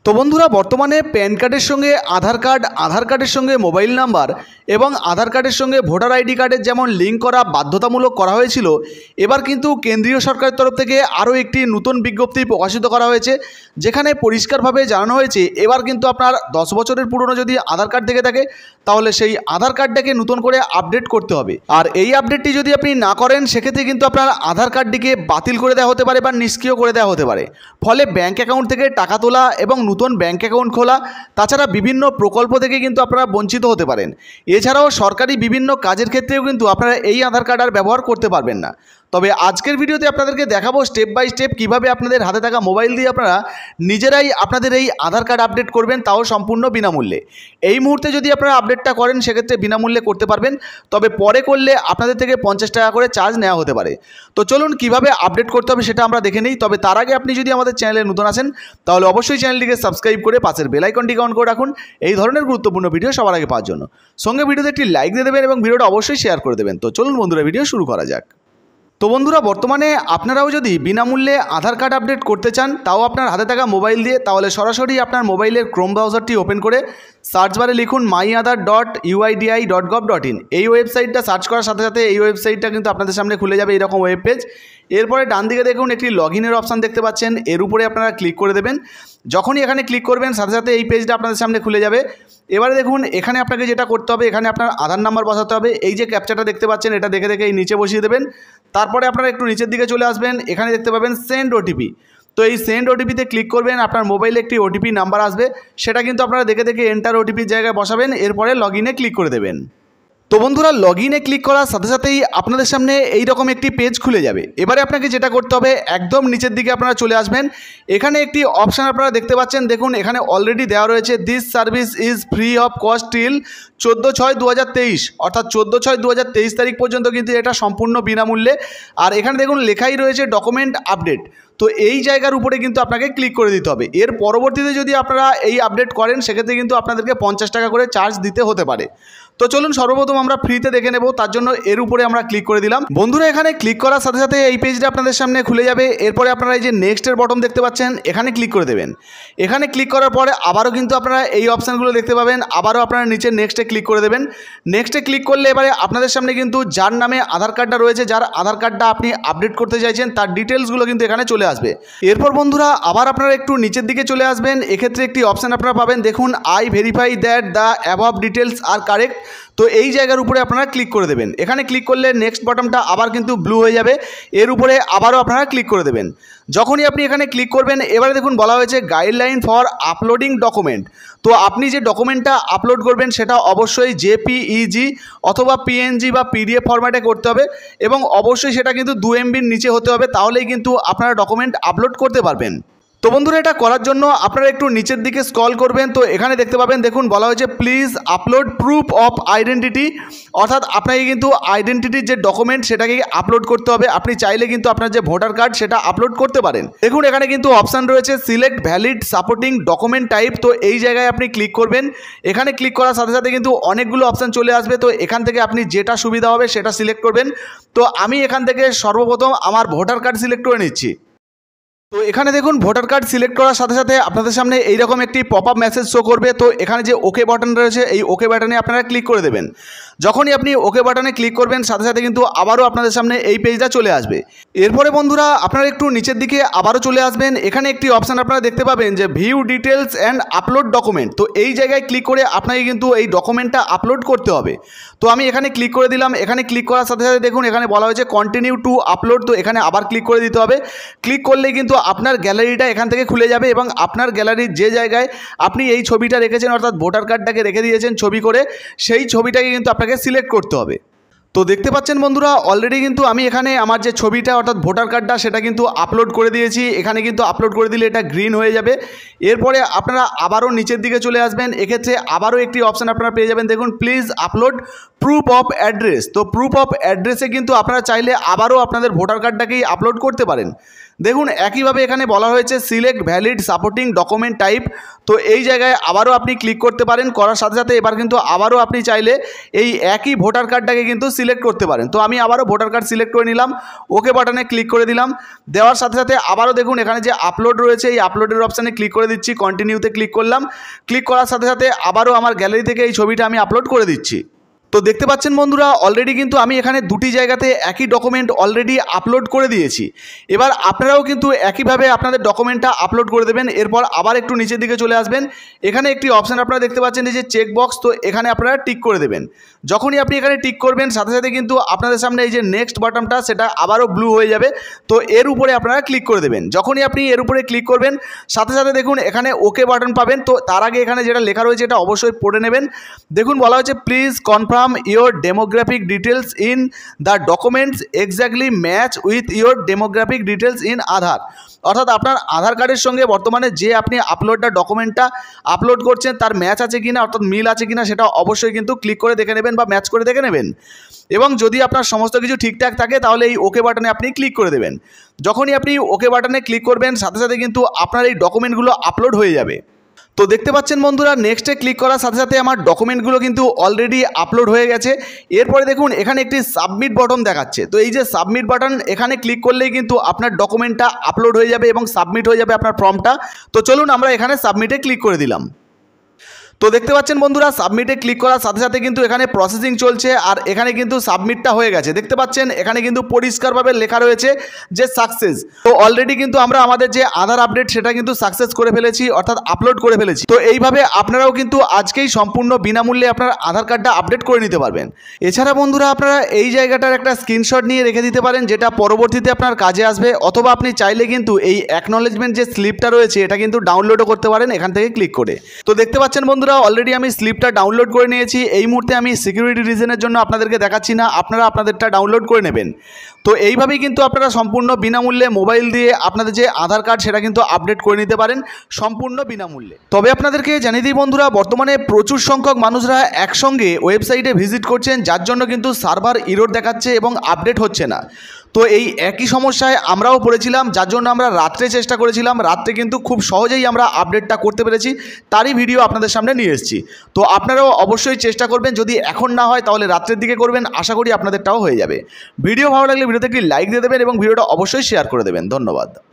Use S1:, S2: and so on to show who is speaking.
S1: তো বন্ধুরা বর্তমানে প্যান কার্ডের সঙ্গে আধার কার্ডের সঙ্গে মোবাইল নাম্বার এবং আধার কার্ডের সঙ্গে ভোটার আইডি কার্ডের যেমন লিঙ্ক করা বাধ্যতামূলক করা হয়েছিল, এবার কিন্তু কেন্দ্রীয় সরকারের তরফ থেকে আরও একটি নতুন বিজ্ঞপ্তি প্রকাশিত করা হয়েছে, যেখানে পরিষ্কারভাবে জানানো হয়েছে এবার কিন্তু আপনার 10 বছরের পুরনো যদি আধার কার্ড থেকে থাকে তাহলে সেই আধার কার্ডটাকে নতুন করে আপডেট করতে হবে। আর এই আপডেটটি যদি আপনি না করেন সেক্ষেত্রে কিন্তু আপনার আধার কার্ডটিকে বাতিল করে দেওয়া হতে পারে বা নিষ্ক্রিয় করে দেওয়া হতে পারে। ফলে ব্যাঙ্ক অ্যাকাউন্ট থেকে টাকা তোলা এবং নতুন ব্যাঙ্ক অ্যাকাউন্ট খোলা, তাছাড়া বিভিন্ন প্রকল্প থেকে কিন্তু আপনারা বঞ্চিত হতে পারেন। এছাড়াও সরকারি বিভিন্ন কাজের ক্ষেত্রেও কিন্তু আপনারা এই আধার কার্ড আর ব্যবহার করতে পারবেন না। তবে আজকের ভিডিওতে আপনাদেরকে দেখাবো স্টেপ বাই স্টেপ কীভাবে আপনাদের হাতে থাকা মোবাইল দিয়ে আপনারা নিজেরাই আপনাদের এই আধার কার্ড আপডেট করবেন, তাও সম্পূর্ণ বিনামূল্যে। এই মুহূর্তে যদি আপনারা আপডেটটা করেন সেক্ষেত্রে বিনামূল্যে করতে পারবেন, তবে পরে করলে আপনাদের থেকে 50 টাকা করে চার্জ নেওয়া হতে পারে। তো চলুন কীভাবে আপডেট করতে হবে সেটা আমরা দেখে নিই। তবে তার আগে আপনি যদি আমাদের চ্যানেলে নতুন আসেন তাহলে অবশ্যই চ্যানেলটিকে সাবস্ক্রাইব করে পাশের বেল আইকনটিকে অন করে রাখুন এই ধরনের গুরুত্বপূর্ণ ভিডিও সবার আগে পাওয়ার জন্য। সঙ্গে ভিডিওতে একটি লাইক দিয়ে দেবেন এবং ভিডিওটা অবশ্যই শেয়ার করে দেবেন। তো চলুন বন্ধুরা ভিডিও শুরু করা যাক। তো বন্ধুরা বর্তমানে আপনারাও যদি বিনামূল্যে আধার কার্ড আপডেট করতে চান, তাও আপনার হাতে থাকা মোবাইল দিয়ে, তাহলে সরাসরি আপনার মোবাইলের ক্রোম ব্রাউজারটি ওপেন করে সার্চ বারে লিখুন myaadhar.uidi.gov.in। এই ওয়েবসাইটটা সার্চ করার সাথে সাথে এই ওয়েবসাইটটা কিন্তু আপনাদের সামনে খুলে যাবে এরকম ওয়েব পেজ। এরপরে ডান দিকে দেখুন একটি লগ ইনের অপশান দেখতে পাচ্ছেন, এর উপরে আপনারা ক্লিক করে দেবেন। যখনই এখানে ক্লিক করবেন সাথে সাথে এই পেজটা আপনাদের সামনে খুলে যাবে। এবারে দেখুন এখানে আপনাকে যেটা করতে হবে, এখানে আপনার আধার নাম্বার বসাতে হবে। এই যে ক্যাপচাটা দেখতে পাচ্ছেন এটা দেখে দেখে এই নিচে বসিয়ে দেবেন। তারপরে আপনারা একটু নিচের দিকে চলে আসবেন, এখানে দেখতে পাবেন সেন্ড ওটিপি। তো এই সেন্ড ওটিপিতে ক্লিক করবেন, আপনার মোবাইলে একটি ওটিপি নাম্বার আসবে, সেটা কিন্তু আপনারা দেখে দেখে এন্টার ওটিপির জায়গায় বসাবেন। এরপরে লগ ইনে ক্লিক করে দেবেন। তো বন্ধুরা লগ ইনে ক্লিক করার সাথে সাথেই আপনাদের সামনে এইরকম একটি পেজ খুলে যাবে। এবারে আপনাকে যেটা করতে হবে, একদম নিচের দিকে আপনারা চলে আসবেন, এখানে একটি অপশান আপনারা দেখতে পাচ্ছেন, দেখুন এখানে অলরেডি দেওয়া রয়েছে this service is free of cost till 14/6/2023, অর্থাৎ 14/6/2023 তারিখ পর্যন্ত কিন্তু এটা সম্পূর্ণ বিনামূল্যে। আর এখানে দেখুন লেখাই রয়েছে ডকুমেন্ট আপডেট। তো এই জায়গার উপরে কিন্তু আপনাকে ক্লিক করে দিতে হবে। এর পরবর্তীতে যদি আপনারা এই আপডেট করেন সেক্ষেত্রে কিন্তু আপনাদেরকে 50 টাকা করে চার্জ দিতে হতে পারে। তো চলুন সর্বপ্রথম আমরা ফ্রিতে দেখে নেব, তার জন্য এর উপরে আমরা ক্লিক করে দিলাম। বন্ধুরা এখানে ক্লিক করার সাথে সাথে এই পেজটা আপনাদের সামনে খুলে যাবে। এরপরে আপনারা এই যে নেক্সটের বটন দেখতে পাচ্ছেন, এখানে ক্লিক করে দেবেন। এখানে ক্লিক করার পরে আবারও কিন্তু আপনারা এই অপশানগুলো দেখতে পাবেন, আবারও আপনারা নিচে নেক্সটে ক্লিক করে দেবেন। নেক্সটে ক্লিক করলে এবারে আপনাদের সামনে কিন্তু যার নামে আধার কার্ডটা রয়েছে, যার আধার কার্ডটা আপনি আপডেট করতে চাইছেন তার ডিটেলসগুলো কিন্তু এখানে চলে আসবে। এরপর বন্ধুরা আবার আপনারা একটু নিচের দিকে চলে আসবেন, এক্ষেত্রে একটি অপশান আপনারা পাবেন, দেখুন I verify that the above details are correct. তো এই জায়গার উপরে আপনারা ক্লিক করে দেবেন। এখানে ক্লিক করলে নেক্সট বটনটা আবার কিন্তু ব্লু হয়ে যাবে, এর উপরে আবারও আপনারা ক্লিক করে দেবেন। যখনই আপনি এখানে ক্লিক করবেন এবারে দেখুন বলা হয়েছে গাইডলাইন ফর আপলোডিং ডকুমেন্ট। তো আপনি যে ডকুমেন্টটা আপলোড করবেন সেটা অবশ্যই জেপিইজি অথবা পিএনজি বা পিডিএফ ফরম্যাটে করতে হবে এবং অবশ্যই সেটা কিন্তু 2 MBর নিচে হতে হবে, তাহলেই কিন্তু আপনারা ডকুমেন্ট আপলোড করতে পারবেন। তো বন্ধুরা এটা করার জন্য আপনারা একটু নিচের দিকে স্ক্রল করবেন, তো এখানে দেখতে পাবেন দেখুন বলা হয়েছে please upload proof of identity, অর্থাৎ আপনাকে কিন্তু আইডেন্টিটির যে ডকুমেন্ট সেটাকে আপলোড করতে হবে। আপনি চাইলে কিন্তু আপনার যে ভোটার কার্ড সেটা আপলোড করতে পারেন। দেখুন এখানে কিন্তু অপশান রয়েছে select valid supporting document type. তো এই জায়গায় আপনি ক্লিক করবেন। এখানে ক্লিক করার সাথে সাথে কিন্তু অনেকগুলো অপশান চলে আসবে, তো এখান থেকে আপনি যেটা সুবিধা হবে সেটা সিলেক্ট করবেন। তো আমি এখান থেকে সর্বপ্রথম আমার ভোটার কার্ড সিলেক্ট করে নিচ্ছি। তো এখানে দেখুন ভোটার কার্ড সিলেক্ট করার সাথে সাথে আপনাদের সামনে এইরকম একটি পপ আপ মেসেজ শো করবে। তো এখানে যে ওকে বাটন রয়েছে এই ওকে বাটনে আপনারা ক্লিক করে দেবেন। যখনই আপনি ওকে বাটনে ক্লিক করবেন সাথে সাথে কিন্তু আবারও আপনাদের সামনে এই পেজটা চলে আসবে। এরপরে বন্ধুরা আপনারা একটু নিচের দিকে আবারও চলে আসবেন, এখানে একটি অপশান আপনারা দেখতে পাবেন যে view details and upload document. তো এই জায়গায় ক্লিক করে আপনাকে কিন্তু এই ডকুমেন্টটা আপলোড করতে হবে। তো আমি এখানে ক্লিক করে দিলাম। এখানে ক্লিক করার সাথে সাথে দেখুন এখানে বলা হয়েছে কন্টিনিউ টু আপলোড। তো এখানে আবার ক্লিক করে দিতে হবে। ক্লিক করলেই কিন্তু আপনার গ্যালারিটা এখান থেকে খুলে যাবে এবং আপনার গ্যালারির যে জায়গায় আপনি এই ছবিটা রেখেছেন, অর্থাৎ ভোটার কার্ডটাকে রেখে দিয়েছেন ছবি করে, সেই ছবিটাকে কিন্তু আপনাকে সিলেক্ট করতে হবে। তো দেখতে পাচ্ছেন বন্ধুরা অলরেডি কিন্তু আমি এখানে আমার যে ছবিটা অর্থাৎ ভোটার কার্ডটা সেটা কিন্তু আপলোড করে দিয়েছি। এখানে কিন্তু আপলোড করে দিলে এটা গ্রিন হয়ে যাবে। এরপরে আপনারা আবারও নিচের দিকে চলে আসবেন, এক্ষেত্রে আবারও একটি অপশান আপনারা পেয়ে যাবেন, দেখুন please upload proof of address. তো প্রুফ অফ অ্যাড্রেসে কিন্তু আপনারা চাইলে আবারও আপনাদের ভোটার কার্ডটাকেই আপলোড করতে পারেন। দেখুন একইভাবে এখানে বলা হয়েছে select valid supporting document type. তো এই জায়গায় আবারও আপনি ক্লিক করতে পারেন, করার সাথে সাথে এবার কিন্তু আবারও আপনি চাইলে এই একই ভোটার কার্ডটাকে কিন্তু সিলেক্ট করতে পারেন। তো আমি আবারও ভোটার কার্ড সিলেক্ট করে নিলাম, ওকে বাটনে ক্লিক করে দিলাম। দেওয়ার সাথে সাথে আবারও দেখুন এখানে যে আপলোড রয়েছে এই আপলোডের অপশানে ক্লিক করে দিচ্ছি, কন্টিনিউতে ক্লিক করলাম। ক্লিক করার সাথে সাথে আবারও আমার গ্যালারি থেকে এই ছবিটা আমি আপলোড করে দিচ্ছি। তো দেখতে পাচ্ছেন বন্ধুরা অলরেডি কিন্তু আমি এখানে দুটি জায়গাতে একই ডকুমেন্ট অলরেডি আপলোড করে দিয়েছি। এবার আপনারাও কিন্তু একইভাবে আপনাদের ডকুমেন্টটা আপলোড করে দেবেন। এরপর আবার একটু নিচের দিকে চলে আসবেন, এখানে একটি অপশান আপনারা দেখতে পাচ্ছেন এই যে চেক বক্স, তো এখানে আপনারা টিক করে দেবেন। যখনই আপনি এখানে টিক করবেন সাথে সাথে কিন্তু আপনাদের সামনে এই যে নেক্সট বাটনটা সেটা আবারও ব্লু হয়ে যাবে। তো এর উপরে আপনারা ক্লিক করে দেবেন। যখনই আপনি এর উপরে ক্লিক করবেন সাথে সাথে দেখুন এখানে ওকে বাটন পাবেন। তো তার আগে এখানে যেটা লেখা রয়েছে এটা অবশ্যই পড়ে নেবেন। দেখুন বলা হচ্ছে please confirm your demographic details in the documents exactly match with your demographic details in Aadhaar। অর্থাৎ আপনার আধার কার্ডের সঙ্গে বর্তমানে যে আপনি ডকুমেন্টটা আপলোড করছেন তার ম্যাচ আছে কিনা, অর্থাৎ মিল আছে কিনা সেটা অবশ্যই কিন্তু ক্লিক করে দেখে নেবেন বা ম্যাচ করে দেখে নেবেন। এবং যদি আপনার সমস্ত কিছু ঠিকঠাক থাকে তাহলে এই ওকে বাটনে আপনি ক্লিক করে দেবেন। যখনই আপনি ওকে বাটনে ক্লিক করবেন সাথে সাথে কিন্তু আপনার এই ডকুমেন্টগুলো আপলোড হয়ে যাবে। তো দেখতে পাচ্ছেন বন্ধুরা নেক্সটে ক্লিক করার সাথে সাথে আমার ডকুমেন্টগুলো কিন্তু অলরেডি আপলোড হয়ে গেছে। এরপরে দেখুন এখানে একটি সাবমিট বাটন দেখাচ্ছে। তো এই যে সাবমিট বাটন এখানে ক্লিক করলেই কিন্তু আপনার ডকুমেন্টটা আপলোড হয়ে যাবে এবং সাবমিট হয়ে যাবে আপনার ফর্মটা। তো চলুন আমরা এখানে সাবমিটে ক্লিক করে দিলাম। তো দেখতে পাচ্ছেন বন্ধুরা সাবমিটে ক্লিক করার সাথে সাথে কিন্তু এখানে প্রসেসিং চলছে আর এখানে কিন্তু সাবমিটটা হয়ে গেছে। দেখতে পাচ্ছেন এখানে কিন্তু পরিষ্কারভাবে লেখা রয়েছে যে সাকসেস। তো অলরেডি কিন্তু আমরা আমাদের যে আধার আপডেট সেটা কিন্তু সাকসেস করে ফেলেছি, অর্থাৎ আপলোড করে ফেলেছি। তো এইভাবে আপনারাও কিন্তু আজকেই সম্পূর্ণ বিনামূল্যে আপনার আধার কার্ডটা আপডেট করে নিতে পারবেন। এছাড়া বন্ধুরা আপনারা এই জায়গাটার একটা স্ক্রিনশট নিয়ে রেখে দিতে পারেন যেটা পরবর্তীতে আপনার কাজে আসবে, অথবা আপনি চাইলে কিন্তু এই অ্যাকনলেজমেন্ট যে স্লিপটা রয়েছে এটা কিন্তু ডাউনলোডও করতে পারেন এখান থেকে ক্লিক করে। তো দেখতে পাচ্ছেন বন্ধুরা অলরেডি আমি স্লিপটা ডাউনলোড করে নিয়েছি। এই মুহূর্তে আমি সিকিউরিটি রিজনের জন্য আপনাদেরকে দেখাচ্ছি না, আপনারা আপনাদেরটা ডাউনলোড করে নেবেন। তো এইভাবেই কিন্তু আপনারা সম্পূর্ণ বিনামূল্যে মোবাইল দিয়ে আপনাদের যে আধার কার্ড সেটা কিন্তু আপডেট করে নিতে পারেন সম্পূর্ণ বিনামূল্যে। তবে আপনাদেরকে জানিয়ে দিই বন্ধুরা বর্তমানে প্রচুর সংখ্যক মানুষরা একসঙ্গে ওয়েবসাইটে ভিজিট করছেন, যার জন্য কিন্তু সার্ভার এরর দেখাচ্ছে এবং আপডেট হচ্ছে না। তো এই একই সমস্যায় আমরাও পড়েছিলাম, যার জন্য আমরা রাত্রে চেষ্টা করেছিলাম। রাত্রে কিন্তু খুব সহজেই আমরা আপডেটটা করতে পেরেছি, তারই ভিডিও আপনাদের সামনে নিয়ে এসেছি। তো আপনারাও অবশ্যই চেষ্টা করবেন, যদি এখন না হয় তাহলে রাত্রের দিকে করবেন, আশা করি আপনাদেরটাও হয়ে যাবে। ভিডিও ভালো লাগলে ভিডিওতে একটি লাইক দিয়ে দেবেন এবং ভিডিওটা অবশ্যই শেয়ার করে দেবেন। ধন্যবাদ।